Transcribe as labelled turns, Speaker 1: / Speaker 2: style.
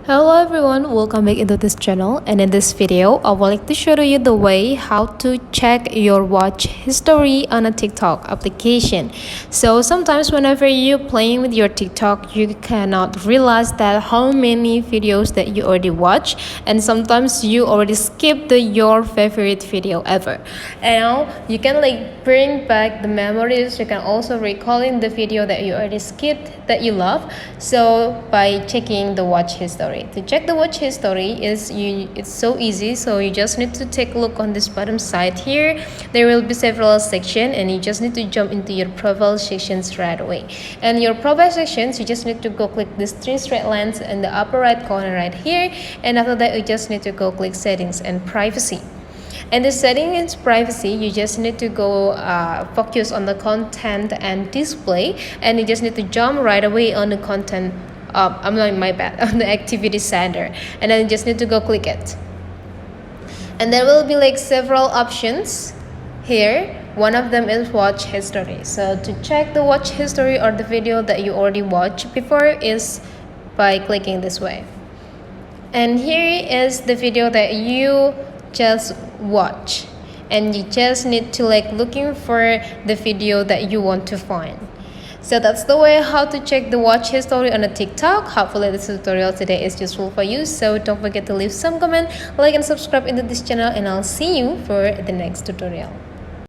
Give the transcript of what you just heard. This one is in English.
Speaker 1: Hello everyone, welcome back into this channel, and in this video I would like to show you the way how to check your watch history on a TikTok application. So sometimes whenever you're playing with your TikTok, you cannot realize that how many videos that you already watch, and sometimes you already skipped your favorite video ever. And now you can bring back the memories. You can also recalling the video that you already skipped that you love, so by checking the watch history. To check the watch history it's so easy. So you just need to take a look on this bottom side here. There will be several sections, and you just need to jump into your profile sections right away. And your profile sections, you just need to go click these three straight lines in the upper right corner right here, and after that you just need to go click settings and privacy. And the setting is privacy, you just need to go focus on the content and display, and you just need to jump right away on the content. I'm not, my bad, on the activity center, and then you just need to go click it. And there will be several options here. One of them is watch history. So to check the watch history or the video that you already watched before is by clicking this way. And here is the video that you just watch, and you just need to looking for the video that you want to find. So that's the way how to check the watch history on a TikTok. Hopefully this tutorial today is useful for you. So don't forget to leave some comment, like and subscribe into this channel, and I'll see you for the next tutorial.